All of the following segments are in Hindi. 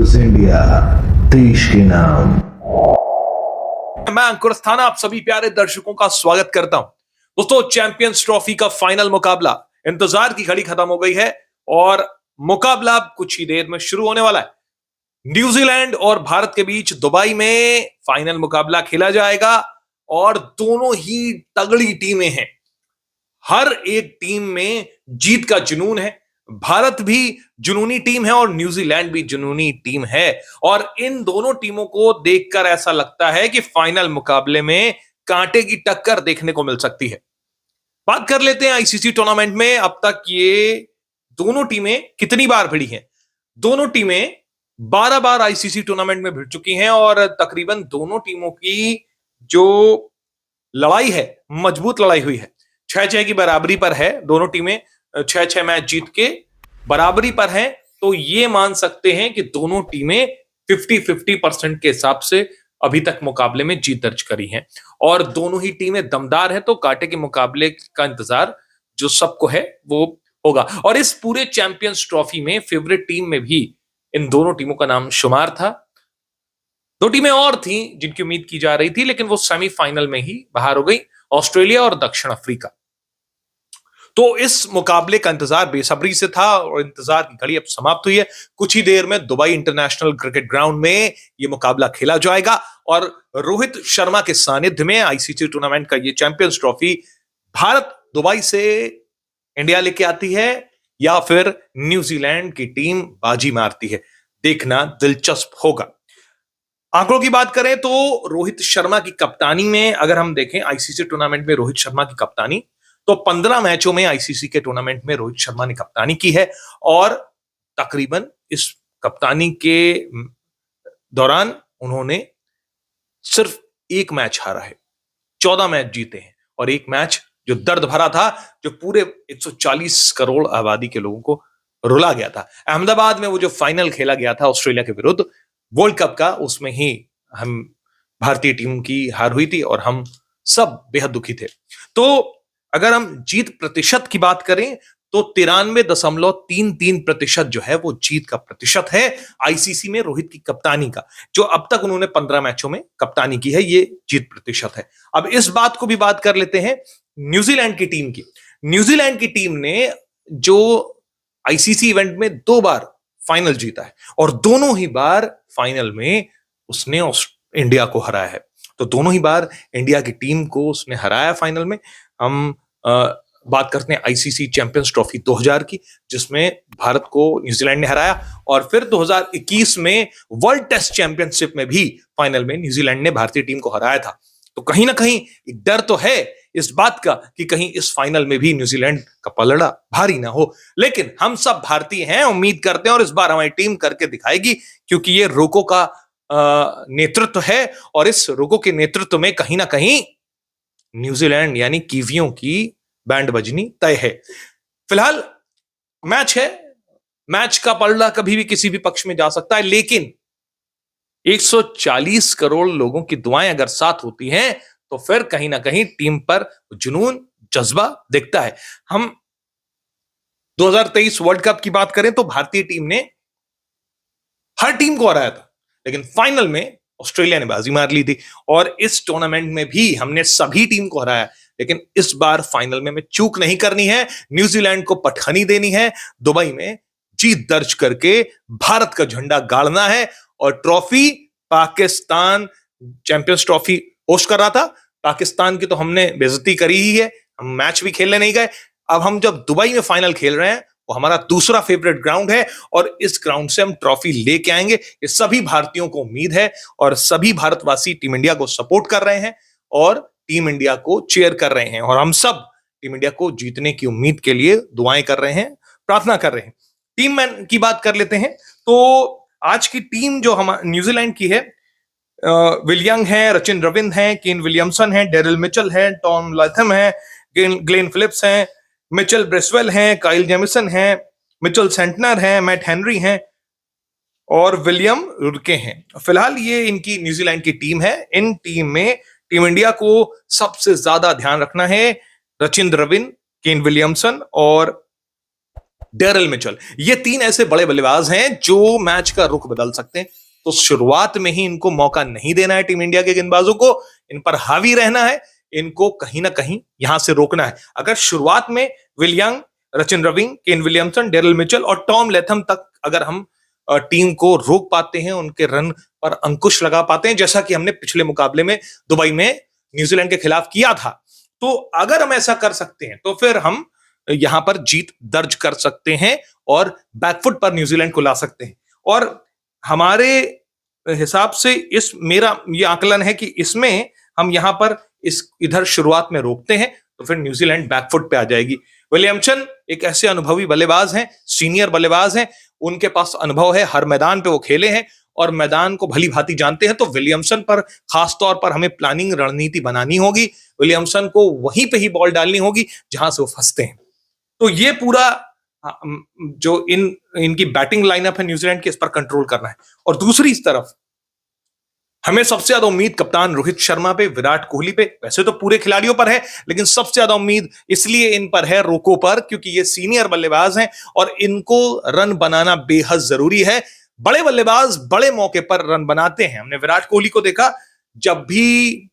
न्यूज इंडिया, देश के नाम। मैं अंकुर अस्थाना आप सभी प्यारे दर्शकों का स्वागत करता हूं। दोस्तों, चैंपियंस ट्रॉफी का फाइनल मुकाबला, इंतजार की घड़ी खत्म हो गई है और मुकाबला अब कुछ ही देर में शुरू होने वाला है। न्यूजीलैंड और भारत के बीच दुबई में फाइनल मुकाबला खेला जाएगा और दोनों ही तगड़ी टीमें हैं। हर एक टीम में जीत का जुनून है। भारत भी जुनूनी टीम है और न्यूजीलैंड भी जुनूनी टीम है और इन दोनों टीमों को देखकर ऐसा लगता है कि फाइनल मुकाबले में कांटे की टक्कर देखने को मिल सकती है। बात कर लेते हैं आईसीसी टूर्नामेंट में अब तक ये दोनों टीमें कितनी बार भिड़ी हैं। दोनों टीमें 12 बार आईसीसी टूर्नामेंट में भिड़ चुकी हैं और तकरीबन दोनों टीमों की जो लड़ाई है, मजबूत लड़ाई हुई है। 6-6 की बराबरी पर है, दोनों टीमें 6-6 मैच जीत के बराबरी पर हैं, तो ये मान सकते हैं कि दोनों टीमें 50-50% के हिसाब से अभी तक मुकाबले में जीत दर्ज करी हैं और दोनों ही टीमें दमदार हैं, तो कांटे के मुकाबले का इंतजार जो सबको है वो होगा। और इस पूरे चैंपियंस ट्रॉफी में फेवरेट टीम में भी इन दोनों टीमों का नाम शुमार था। दो टीमें और थी जिनकी उम्मीद की जा रही थी, लेकिन वो सेमीफाइनल में ही बाहर हो गई, ऑस्ट्रेलिया और दक्षिण अफ्रीका। तो इस मुकाबले का इंतजार बेसब्री से था और इंतजार की घड़ी अब समाप्त हुई है। कुछ ही देर में दुबई इंटरनेशनल क्रिकेट ग्राउंड में यह मुकाबला खेला जाएगा और रोहित शर्मा के सानिध्य में आईसीसी टूर्नामेंट का यह चैंपियंस ट्रॉफी भारत दुबई से इंडिया लेके आती है या फिर न्यूजीलैंड की टीम बाजी मारती है। देखना दिलचस्प होगा। आंकड़ों की बात करें तो रोहित शर्मा की कप्तानी में अगर हम देखें आईसीसी टूर्नामेंट में रोहित शर्मा की कप्तानी, तो 15 मैचों में आईसीसी के टूर्नामेंट में रोहित शर्मा ने कप्तानी की है और तकरीबन इस कप्तानी के दौरान उन्होंने सिर्फ एक मैच हारा है, 14 मैच जीते हैं और एक मैच जो दर्द भरा था, जो पूरे 140 करोड़ आबादी के लोगों को रुला गया था। अहमदाबाद में वो जो फाइनल खेला गया था ऑस्ट्रेलिया के विरुद्ध वर्ल्ड कप का, उसमें ही हम भारतीय टीम की हार हुई थी और हम सब बेहद दुखी थे। तो अगर हम जीत प्रतिशत की बात करें तो 93.33% जो है वो जीत का प्रतिशत है आईसीसी में रोहित की कप्तानी का। जो अब तक उन्होंने 15 मैचों में कप्तानी की है, ये जीत प्रतिशत है। अब इस बात को भी बात कर लेते हैं न्यूजीलैंड की टीम की। न्यूजीलैंड की टीम ने जो आईसीसी इवेंट में 2 बार फाइनल जीता है और दोनों ही बार फाइनल में उसने इंडिया को हराया है। तो दोनों ही बार इंडिया की टीम को उसने हराया फाइनल में। हम बात करते हैं आईसीसी चैंपियंस ट्रॉफी 2000 की, जिसमें भारत को न्यूजीलैंड ने हराया और फिर 2021 में वर्ल्ड टेस्ट चैंपियनशिप में भी फाइनल में न्यूजीलैंड ने भारतीय टीम को हराया था। तो कहीं ना कहीं एक डर तो है इस बात का कि कहीं इस फाइनल में भी न्यूजीलैंड का पलड़ा भारी ना हो, लेकिन हम सब भारतीय हैं, उम्मीद करते हैं और इस बार हमारी टीम करके दिखाएगी, क्योंकि ये रोको का नेतृत्व है और इस रोको के नेतृत्व में कहीं ना कहीं न्यूजीलैंड यानी कीवियों की बैंड बजनी तय है। फिलहाल मैच है, मैच का पलड़ा कभी भी किसी भी पक्ष में जा सकता है, लेकिन 140 करोड़ लोगों की दुआएं अगर साथ होती हैं तो फिर कहीं ना कहीं टीम पर जुनून, जज्बा दिखता है। हम 2023 वर्ल्ड कप की बात करें तो भारतीय टीम ने हर टीम को हराया था, लेकिन फाइनल में ऑस्ट्रेलिया ने बाजी मार ली थी और इस टूर्नामेंट में भी हमने सभी टीम को हराया, लेकिन इस बार फाइनल में हमें चूक नहीं करनी है। न्यूजीलैंड को पटखनी देनी है, दुबई में जीत दर्ज करके भारत का झंडा गाड़ना है और trophy Pakistan champions trophy host कर रहा था। पाकिस्तान की तो हमने बेइज्जती करी ही है, हम मैच भी खेलने नहीं गए। अब हम जब दुबई में फाइनल खेल रहे हैं, वो हमारा दूसरा फेवरेट ग्राउंड है और इस ग्राउंड से हम ट्रॉफी लेके आएंगे, ये सभी भारतीयों को उम्मीद है और सभी भारतवासी टीम इंडिया को सपोर्ट कर रहे हैं और टीम इंडिया को चीयर कर रहे हैं और हम सब टीम इंडिया को जीतने की उम्मीद के लिए दुआएं कर रहे हैं, प्रार्थना कर रहे हैं। टीम मैन की बात कर लेते हैं तो आज की टीम जो हम न्यूजीलैंड की है, विल यंग है, रचिन रविंद्र है, केन विलियमसन है, डेरिल मिचेल है, टॉम लाथम है, ग्लेन फिलिप्स है, मिचेल ब्रेसवेल है, काइल जेमिसन है, मिचेल सेंटनर है, मैट हेनरी है और विलियम रुडके हैं। फिलहाल ये इनकी न्यूजीलैंड की टीम है। इन टीम में टीम इंडिया को सबसे ज्यादा ध्यान रखना है रचिन रविंद्र, केन विलियमसन और डेरिल मिचेल। ये 3 ऐसे बड़े बल्लेबाज हैं जो मैच का रुख बदल सकते हैं। तो शुरुआत में ही इनको मौका नहीं देना है टीम इंडिया के गेंदबाजों को, इन पर हावी रहना है, इनको कहीं ना कहीं यहां से रोकना है। अगर शुरुआत में will young, Rachin Ravindra, Kane Williamson, Daryl Mitchell और टॉम लैथम तक अगर हम टीम को रोक पाते हैं, उनके रन पर अंकुश लगा पाते हैं, जैसा कि हमने पिछले मुकाबले में दुबई में न्यूजीलैंड के खिलाफ किया था, तो अगर हम ऐसा कर सकते हैं तो फिर हम यहां पर जीत दर्ज कर सकते हैं और बैकफुट पर न्यूजीलैंड को ला सकते हैं। और हमारे हिसाब से मेरा ये आकलन है कि इसमें हम यहां पर इधर शुरुआत में रोकते हैं तो फिर न्यूजीलैंड बैकफुट पे आ जाएगी। विलियमसन एक ऐसे अनुभवी बल्लेबाज हैं, सीनियर बल्लेबाज हैं, उनके पास अनुभव है, हर मैदान पे वो खेले हैं और मैदान को भली भांति जानते हैं। तो विलियमसन पर खास तौर पर हमें प्लानिंग रणनीति बनानी होगी, विलियमसन को वहीं पे ही बॉल डालनी होगी जहां से वो फंसते हैं। तो ये पूरा जो इनकी बैटिंग लाइनअप है न्यूजीलैंड की, इस पर कंट्रोल करना है। और दूसरी इस तरफ हमें सबसे ज्यादा उम्मीद कप्तान रोहित शर्मा पे, विराट कोहली पे, वैसे तो पूरे खिलाड़ियों पर है, लेकिन सबसे ज्यादा उम्मीद इसलिए इन पर है, रोको पर, क्योंकि ये सीनियर बल्लेबाज हैं और इनको रन बनाना बेहद जरूरी है। बड़े बल्लेबाज बड़े मौके पर रन बनाते हैं। हमने विराट कोहली को देखा, जब भी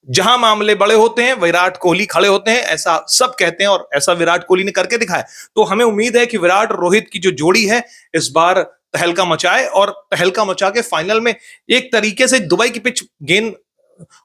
जहां मामले बड़े होते हैं विराट कोहली खड़े होते हैं, ऐसा सब कहते हैं और ऐसा विराट कोहली ने करके दिखाया। तो हमें उम्मीद है कि विराट और रोहित की जो जोड़ी है इस बार तहलका मचाए और तहलका मचा के फाइनल में, एक तरीके से दुबई की पिच गेंद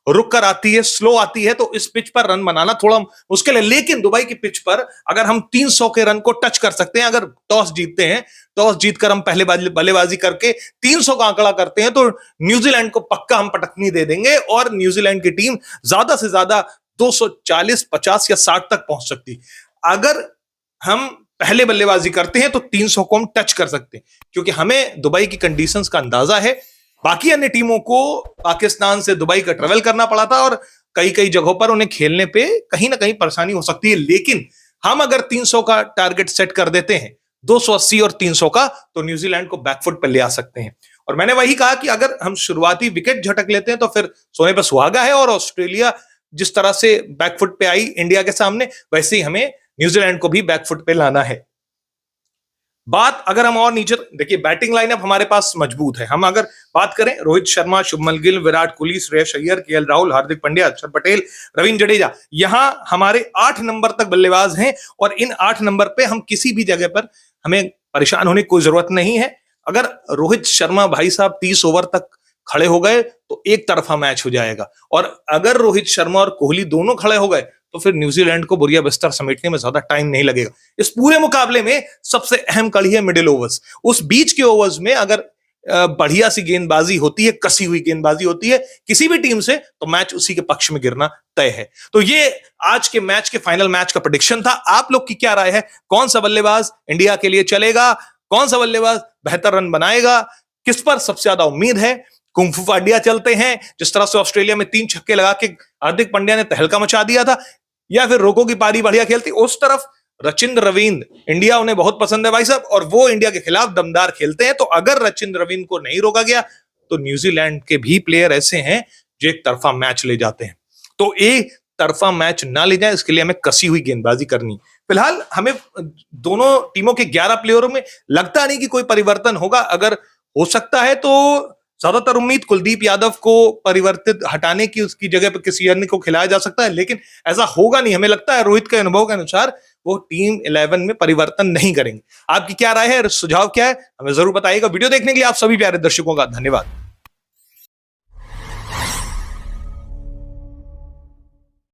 रुक कर आती है, स्लो आती है, तो इस पिच पर रन बनाना थोड़ा मुश्किल है। लेकिन दुबई की पिच पर अगर हम 300 के रन को टच कर सकते हैं, अगर टॉस जीतते हैं, टॉस जीतकर हम पहले बल्लेबाजी करके 300 का आंकड़ा करते हैं, तो न्यूजीलैंड को पक्का हम पटकनी दे देंगे और न्यूजीलैंड की टीम ज्यादा से ज्यादा 240, 50 या 60 तक पहुंच सकती। अगर हम पहले बल्लेबाजी करते हैं तो 300 को हम टच कर सकते हैं, क्योंकि हमें दुबई की कंडीशंस का अंदाजा है। बाकी अन्य टीमों को पाकिस्तान से दुबई का ट्रेवल करना पड़ा था और कई कई जगहों पर उन्हें खेलने पे कहीं ना कहीं परेशानी हो सकती है। लेकिन हम अगर 300 का टारगेट सेट कर देते हैं, 280 और 300 का, तो न्यूजीलैंड को बैकफुट पर ले आ सकते हैं। और मैंने वही कहा कि अगर हम शुरुआती विकेट झटक लेते हैं तो फिर सोने पर सुहागा है। और ऑस्ट्रेलिया जिस तरह से बैकफुट पे आई इंडिया के सामने, वैसे ही हमें न्यूजीलैंड को भी बैकफुट पे लाना है। बात अगर हम और नीचे देखिए, बैटिंग लाइनअप हमारे पास मजबूत है। हम अगर बात करें रोहित शर्मा, शुभमन गिल, विराट कोहली, श्रेयस अय्यर, केएल राहुल, हार्दिक पांड्या, अक्षर पटेल, रवींद्र जडेजा, यहां हमारे 8 नंबर तक बल्लेबाज हैं और इन 8 नंबर पे हम किसी भी जगह पर हमें परेशान होने की कोई जरूरत नहीं है। अगर रोहित शर्मा भाई साहब 30 ओवर तक खड़े हो गए तो एक तरफा मैच हो जाएगा, और अगर रोहित शर्मा और कोहली दोनों खड़े हो गए तो फिर न्यूजीलैंड को बुरिया बिस्तर समेटने में ज्यादा टाइम नहीं लगेगा। इस पूरे मुकाबले में सबसे अहम कड़ी है मिडिल ओवर्स। उस बीच के ओवर्स में अगर बढ़िया सी गेंदबाजी होती है, कसी हुई गेंदबाजी होती है किसी भी टीम से, तो मैच उसी के पक्ष में गिरना तय है। तो ये आज के मैच के फाइनल मैच का प्रेडिक्शन था। आप लोग की क्या राय है? कौन सा बल्लेबाज इंडिया के लिए चलेगा? कौन सा बल्लेबाज बेहतर रन बनाएगा? किस पर सबसे ज्यादा उम्मीद है? कुंफू पांड्या चलते हैं, जिस तरह से ऑस्ट्रेलिया में 3 छक्के लगा के हार्दिक पांड्या ने तहलका मचा दिया था, या फिर रोको की पारी बढ़िया खेलती? उस तरफ रचिंद्र रविंद्र, इंडिया उन्हें बहुत पसंद है भाई साहब, और वो इंडिया के खिलाफ दमदार खेलते हैं। तो अगर रचिंद्र रविंद्र को नहीं रोका गया तो न्यूजीलैंड के भी प्लेयर ऐसे हैं जो एक तरफा मैच ले जाते हैं। तो एक तरफा मैच ना ले जाए, इसके लिए हमें कसी हुई गेंदबाजी करनी। फिलहाल हमें दोनों टीमों के 11 प्लेयरों में लगता नहीं कि कोई परिवर्तन होगा। अगर हो सकता है तो ज्यादातर उम्मीद कुलदीप यादव को परिवर्तित हटाने की, उसकी जगह पर किसी अन्य को खिलाया जा सकता है, लेकिन ऐसा होगा नहीं। हमें लगता है रोहित के अनुभव के अनुसार वो टीम 11 में परिवर्तन नहीं करेंगे। आपकी क्या राय है, सुझाव क्या है, हमें जरूर बताइएगा। वीडियो देखने के लिए आप सभी प्यारे दर्शकों का धन्यवाद।